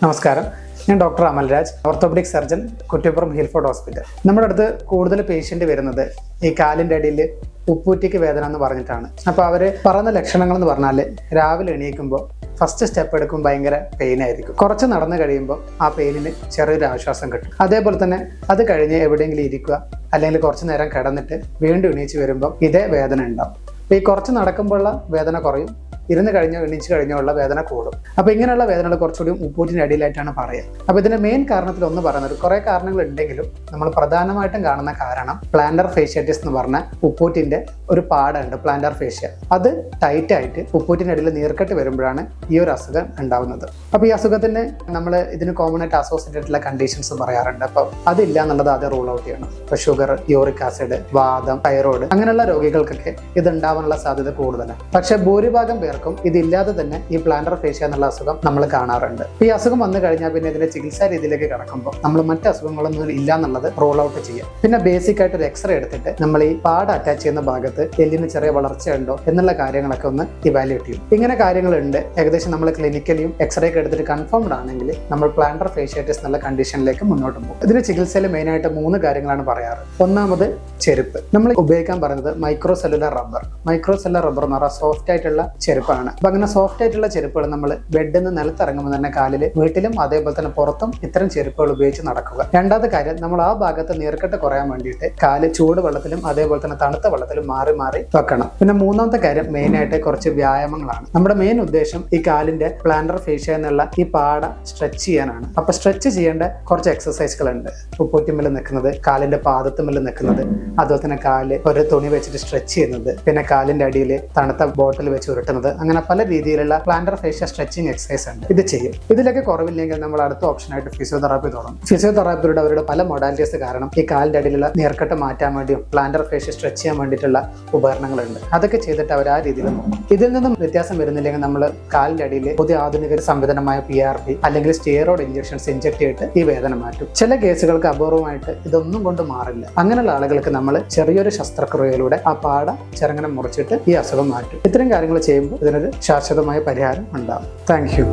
നമസ്കാരം, ഞാൻ doctor Amalraj, orthopaedic surgeon, Kuttippuram Hillfort hospital. നമ്മുടെ അടുത്ത് കൂടുതൽ പേഷ്യൻ്റ് വരുന്നത് ഈ കാലിൻ്റെ അടിയിൽ ഉപ്പൂറ്റിക്ക് വേദന എന്ന് പറഞ്ഞിട്ടാണ്. അപ്പോൾ അവർ പറയുന്ന ലക്ഷണങ്ങൾ എന്ന് പറഞ്ഞാൽ രാവിലെ എണീക്കുമ്പോൾ ഫസ്റ്റ് സ്റ്റെപ്പ് എടുക്കുമ്പോൾ ഭയങ്കര പെയിൻ ആയിരിക്കും. കുറച്ച് നടന്നു കഴിയുമ്പോൾ ആ പെയിനിന് ചെറിയൊരു ആശ്വാസം കിട്ടും. അതേപോലെ തന്നെ അത് കഴിഞ്ഞ് എവിടെയെങ്കിലും ഇരിക്കുക അല്ലെങ്കിൽ കുറച്ച് നേരം കിടന്നിട്ട് വീണ്ടും എണീച്ച് വരുമ്പോൾ ഇതേ വേദന ഉണ്ടാവും. അപ്പോൾ ഈ കുറച്ച് നടക്കുമ്പോഴുള്ള വേദന കുറയും, ഇരുന്ന് കഴിഞ്ഞോ എണീച്ച് കഴിഞ്ഞോ ഉള്ള വേദന കൂടും. അപ്പോൾ ഇങ്ങനെയുള്ള വേദനകൾ കുറച്ചുകൂടി ഉപ്പൂറ്റിൻ്റെ അടിയിലായിട്ടാണ് പറയുക. അപ്പോൾ ഇതിൻ്റെ മെയിൻ കാരണത്തിൽ ഒന്ന് പറയുന്നത്, കുറേ കാരണങ്ങൾ ഉണ്ടെങ്കിലും നമ്മൾ പ്രധാനമായിട്ടും കാണുന്ന കാരണം പ്ലാന്റർ ഫേഷ്യാറ്റിസ് എന്ന് പറഞ്ഞ ഉപ്പൂറ്റിൻ്റെ ഒരു പാടുണ്ട്, പ്ലാന്റർ ഫേഷ്യ. അത് ടൈറ്റായിട്ട് ഉപ്പൂറ്റിൻ്റെ അടിയിൽ നീർക്കെട്ട് വരുമ്പോഴാണ് ഈ ഒരു അസുഖം ഉണ്ടാവുന്നത്. അപ്പോൾ ഈ അസുഖത്തിന് നമ്മൾ ഇതിന് കോമൺ ആയിട്ട് അസോസിയേറ്റഡ് ആയിട്ടുള്ള കണ്ടീഷൻസ് പറയാറുണ്ട്. അപ്പോൾ അതില്ല എന്നുള്ളത് ആദ്യം റൂൾ ഔട്ട് ചെയ്യണം. ഇപ്പോൾ ഷുഗർ, യൂറിക് ആസിഡ്, വാദം, തൈറോയ്ഡ് അങ്ങനെയുള്ള രോഗികൾക്കൊക്കെ ഇത് ഉണ്ടാവാനുള്ള സാധ്യത കൂടുതലാണ്. പക്ഷേ ഭൂരിഭാഗം പേർക്കും ഇതില്ലാതെ തന്നെ ഈ പ്ലാന്റർ ഫേഷ്യ എന്നുള്ള അസുഖം നമ്മൾ കാണാറുണ്ട്. ഈ അസുഖം വന്നു കഴിഞ്ഞാൽ പിന്നെ ഇതിന്റെ ചികിത്സാ രീതിയിലേക്ക് കടക്കുമ്പോൾ നമ്മൾ മറ്റ് അസുഖങ്ങളൊന്നും ഇല്ല എന്നുള്ളത് റോൾ ഔട്ട് ചെയ്യാം. പിന്നെ ബേസിക് ആയിട്ട് ഒരു എക്സ്റേ എടുത്തിട്ട് നമ്മൾ ഈ പാട് അറ്റാച്ച് ചെയ്യുന്ന ഭാഗത്ത് എല്ലിന് ചെറിയ വളർച്ചയുണ്ടോ എന്നുള്ള കാര്യങ്ങളൊക്കെ ഒന്ന് ഇവാലുവേറ്റ് ചെയ്യും. ഇങ്ങനെ കാര്യങ്ങളുണ്ട്. ഏകദേശം നമ്മൾ ക്ലിനിക്കലിയും എക്സ്റേ ഒക്കെ എടുത്തിട്ട് കൺഫേംഡ് ആണെങ്കിൽ നമ്മൾ പ്ലാന്റർ ഫേഷ്യാറ്റിസ് എന്നുള്ള കണ്ടീഷനിലേക്ക് മുന്നോട്ട് പോകും. ഇതിന്റെ ചികിത്സയിൽ മെയിനായിട്ട് 3 കാര്യങ്ങളാണ് പറയാറ്. ഒന്നാമത് ചെരുപ്പ്. നമ്മൾ ഉപയോഗിക്കാൻ പറയുന്നത് micro cellular rubber. Micro cellular rubber എന്ന് പറഞ്ഞാൽ സോഫ്റ്റ് ആയിട്ടുള്ള ചെരുപ്പാണ്. അപ്പൊ അങ്ങനെ സോഫ്റ്റ് ആയിട്ടുള്ള ചെരുപ്പുകൾ നമ്മൾ ബെഡിൽ നിന്ന് നിലത്തിറങ്ങുമ്പോൾ തന്നെ കാലിൽ, വീട്ടിലും അതേപോലെ തന്നെ പുറത്തും ഇത്തരം ചെരുപ്പുകൾ ഉപയോഗിച്ച് നടക്കുക. രണ്ടാമത്തെ കാര്യം, നമ്മൾ ആ ഭാഗത്ത് നീർക്കെട്ട് കുറയാൻ വേണ്ടിയിട്ട് കാല് ചൂട് വെള്ളത്തിലും അതേപോലെ തന്നെ തണുത്ത വെള്ളത്തിലും മാറി മാറി വെക്കണം. പിന്നെ മൂന്നാമത്തെ കാര്യം മെയിനായിട്ട് കുറച്ച് വ്യായാമങ്ങളാണ്. നമ്മുടെ മെയിൻ ഉദ്ദേശം ഈ കാലിന്റെ പ്ലാന്റർ ഫേഷ്യ എന്നുള്ള ഈ പാട സ്ട്രെച്ച് ചെയ്യാനാണ്. അപ്പൊ സ്ട്രെച്ച് ചെയ്യേണ്ട കുറച്ച് എക്സസൈസുകൾ ഉണ്ട്. ഉപ്പൂറ്റിമ്മൽ നിൽക്കുന്നത്, കാലിന്റെ പാദത്തുമ്മൽ നിൽക്കുന്നത്, അതുപോലെ തന്നെ കാല് ഒരു തുണി വെച്ചിട്ട് സ്ട്രെച്ച് ചെയ്യുന്നത്, പിന്നെ കാലിന്റെ അടിയിൽ തണുത്ത ബോട്ടിൽ വെച്ച് ഉരുട്ടുന്നത്, അങ്ങനെ പല രീതിയിലുള്ള പ്ലാന്റർ ഫേഷ്യ സ്ട്രെച്ചിങ് എക്സസൈസ് ഉണ്ട്. ഇത് ചെയ്യും. ഇതിലൊക്കെ കുറവില്ലെങ്കിൽ നമ്മൾ അടുത്ത ഓപ്ഷനായിട്ട് ഫിസിയോതെറാപ്പി തുടങ്ങും. ഫിസിയോതെറാപ്പിയുടെ അവരുടെ പല മൊഡാലിറ്റീസ് കാരണം ഈ കാലിന്റെ അടിയിലുള്ള നീർക്കെട്ട് മാറ്റാൻ വേണ്ടിയും പ്ലാന്റർ ഫേഷ്യ സ്ട്രെച്ച് ചെയ്യാൻ വേണ്ടിയിട്ടുള്ള ഉപകരണങ്ങളുണ്ട്. അതൊക്കെ ചെയ്തിട്ട് അവർ ആ രീതിയിൽ നോക്കും. ഇതിൽ നിന്നും വ്യത്യാസം വരുന്നില്ലെങ്കിൽ നമ്മൾ കാലിന്റെ അടിയിൽ പുതിയ ആധുനിക സംവിധാനമായ PRP അല്ലെങ്കിൽ സ്റ്റീറോയിഡ് ഇഞ്ചക്ഷൻസ് ഇഞ്ചക്ട് ചെയ്തിട്ട് ഈ വേദന മാറ്റും. ചില കേസുകൾക്ക് അപൂർവമായിട്ട് ഇതൊന്നും കൊണ്ട് മാറില്ല. അങ്ങനെയുള്ള ആളുകൾക്ക് നമ്മൾ ചെറിയൊരു ശസ്ത്രക്രിയയിലൂടെ ആ പാട ചെറുങ്ങനെ മുറിച്ചിട്ട് ഈ അസുഖം മാറ്റും. ഇത്തരം കാര്യങ്ങൾ ചെയ്യുമ്പോൾ ഇതിനൊരു ശാശ്വതമായ പരിഹാരം ഉണ്ടാകും. Thank you.